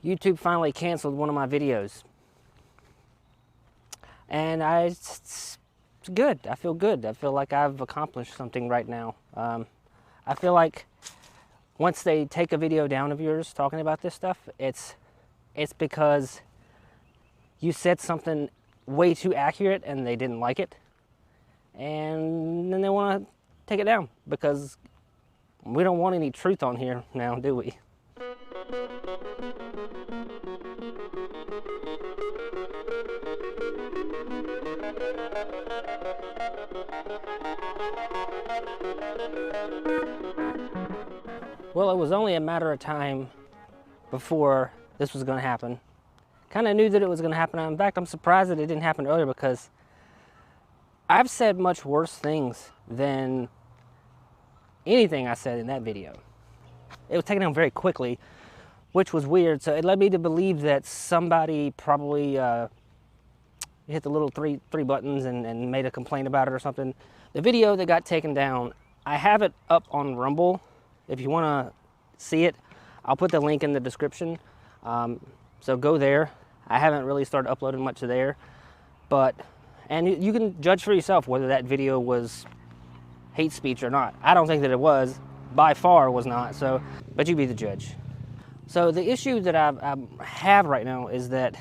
YouTube finally canceled one of my videos. And it's good. I feel good. I feel like I've accomplished something right now. I feel like once they take a video down of yours talking about this stuff, it's because you said something way too accurate and they didn't like it. And then they want to take it down because we don't want any truth on here now, do we? Well, it was only a matter of time before this was going to happen. Kind of knew that it was going to happen. In fact, I'm surprised that it didn't happen earlier because I've said much worse things than anything I said in that video. It was taken down very quickly, which was weird. So it led me to believe that somebody probably hit the little three buttons and made a complaint about it or something. The video that got taken down, I have it up on Rumble. If you want to see it, I'll put the link in the description. So go there. I haven't really started uploading much there, and you can judge for yourself whether that video was hate speech or not. I don't think that it was. By far was not. So, but you be the judge. So the issue that I have right now is that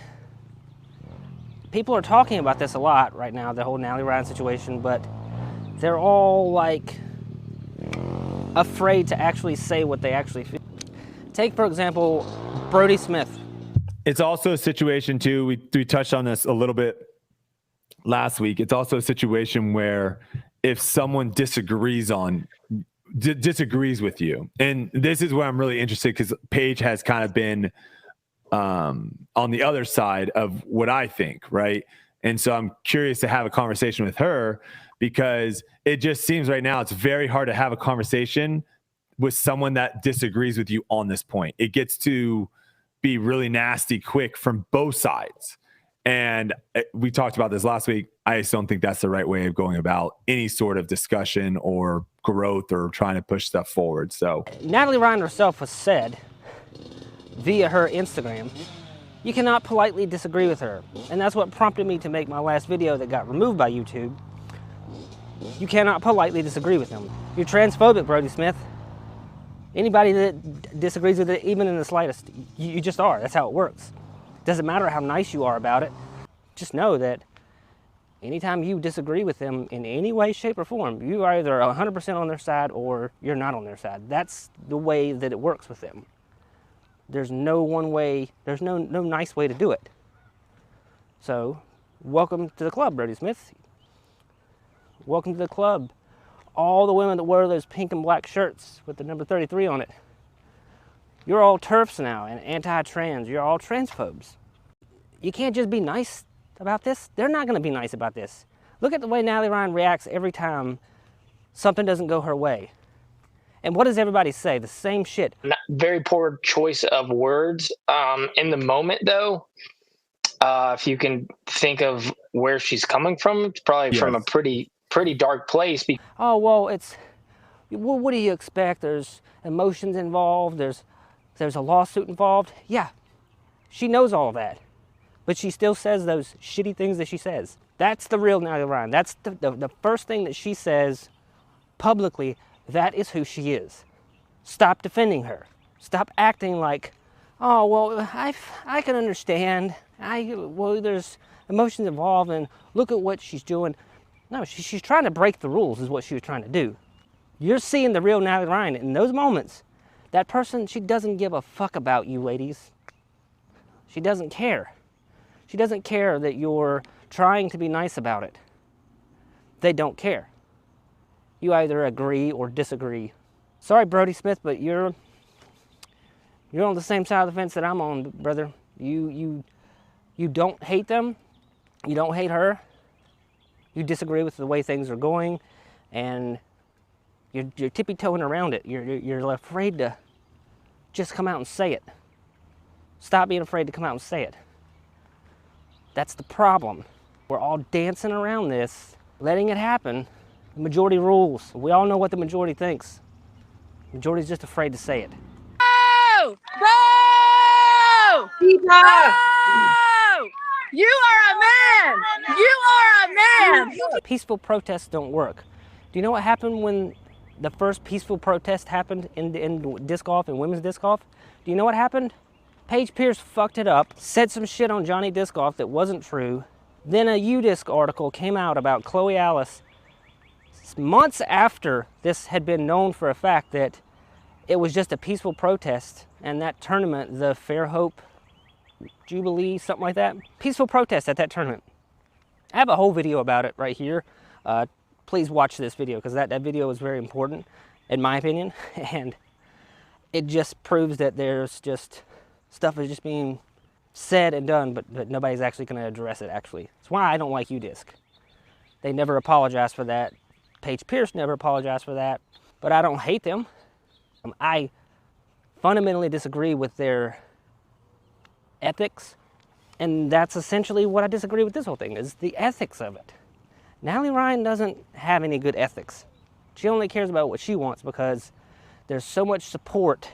people are talking about this a lot right now, the whole Natalie Ryan situation, but they're all like afraid to actually say what they actually feel. Take, for example, Brody Smith. It's also a situation too, we touched on this a little bit last week. It's also a situation where if someone disagrees with you, and this is where I'm really interested because Paige has kind of been on the other side of what I think, right? And so I'm curious to have a conversation with her because it just seems right now it's very hard to have a conversation with someone that disagrees with you on this point. It gets to be really nasty quick from both sides. And we talked about this last week. I just don't think that's the right way of going about any sort of discussion or growth or trying to push stuff forward. So Natalie Ryan herself has said via her Instagram, you cannot politely disagree with her. And that's what prompted me to make my last video that got removed by YouTube. You cannot politely disagree with them. You're transphobic, Brody Smith. Anybody that disagrees with it, even in the slightest, you just are. That's how it works. Doesn't matter how nice you are about it. Just know that anytime you disagree with them in any way, shape, or form, you are either 100% on their side or you're not on their side. That's the way that it works with them. There's no one way, there's no nice way to do it. So, welcome to the club, Brody Smith. Welcome to the club. All the women that wear those pink and black shirts with the number 33 on it. You're all TERFs now and anti-trans. You're all transphobes. You can't just be nice about this. They're not going to be nice about this. Look at the way Natalie Ryan reacts every time something doesn't go her way. And what does everybody say? The same shit. Very poor choice of words. In the moment, though, if you can think of where she's coming from, it's probably from a pretty dark place. Oh, well, what do you expect? There's emotions involved. There's a lawsuit involved. Yeah, she knows all of that. But she still says those shitty things that she says. That's the real Natalie Ryan. That's the first thing that she says publicly. That is who she is. Stop defending her. Stop acting like, oh, well, I can understand. Well, there's emotions involved, and look at what she's doing. No, she's trying to break the rules is what she was trying to do. You're seeing the real Natalie Ryan in those moments. That person, she doesn't give a fuck about you, ladies. She doesn't care. She doesn't care that you're trying to be nice about it. They don't care. You either agree or disagree. Sorry, Brody Smith, but you're on the same side of the fence that I'm on, brother. You don't hate them. You don't hate her. You disagree with the way things are going, and you're tippy-toeing around it. You're afraid to just come out and say it. Stop being afraid to come out and say it. That's the problem. We're all dancing around this, letting it happen. The majority rules. We all know what the majority thinks. The majority's just afraid to say it. Go! Go! Oh! You are a man! You are a man! Peaceful protests don't work. Do you know what happened when the first peaceful protest happened in disc golf and women's disc golf? Do you know what happened? Paige Pierce fucked it up, said some shit on Johnny Disc Golf that wasn't true. Then a Udisc article came out about Chloe Alice months after this had been known for a fact that it was just a peaceful protest, and that tournament, the Fairhope Jubilee, something like that, peaceful protest at that tournament. I have a whole video about it right here. Please watch this video because that video is very important in my opinion, and it just proves that there's just stuff is just being said and done, but nobody's actually going to address it actually. That's why I don't like Udisc. They never apologize for that. Paige Pierce never apologized for that, but I don't hate them. I fundamentally disagree with their ethics, and that's essentially what I disagree with this whole thing, is the ethics of it. Natalie Ryan doesn't have any good ethics. She only cares about what she wants because there's so much support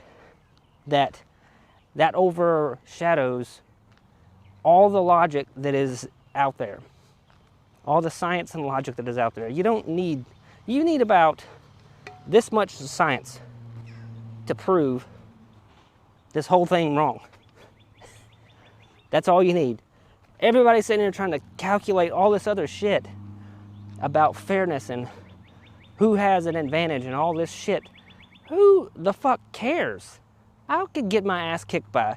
that overshadows all the logic that is out there. All the science and logic that is out there. You need about this much science to prove this whole thing wrong. That's all you need. Everybody's sitting there trying to calculate all this other shit about fairness and who has an advantage and all this shit. Who the fuck cares? I could get my ass kicked by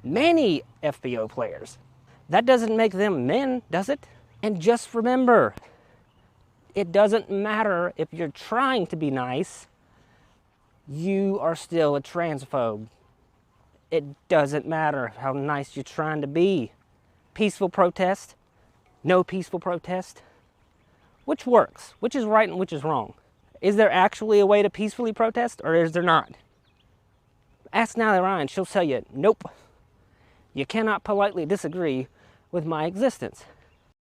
many FBO players. That doesn't make them men, does it? And just remember, it doesn't matter if you're trying to be nice, you are still a transphobe. It doesn't matter how nice you're trying to be. Peaceful protest, no peaceful protest. Which works? Which is right and which is wrong? Is there actually a way to peacefully protest, or is there not? Ask Natalie Ryan, she'll tell you, nope. You cannot politely disagree with my existence.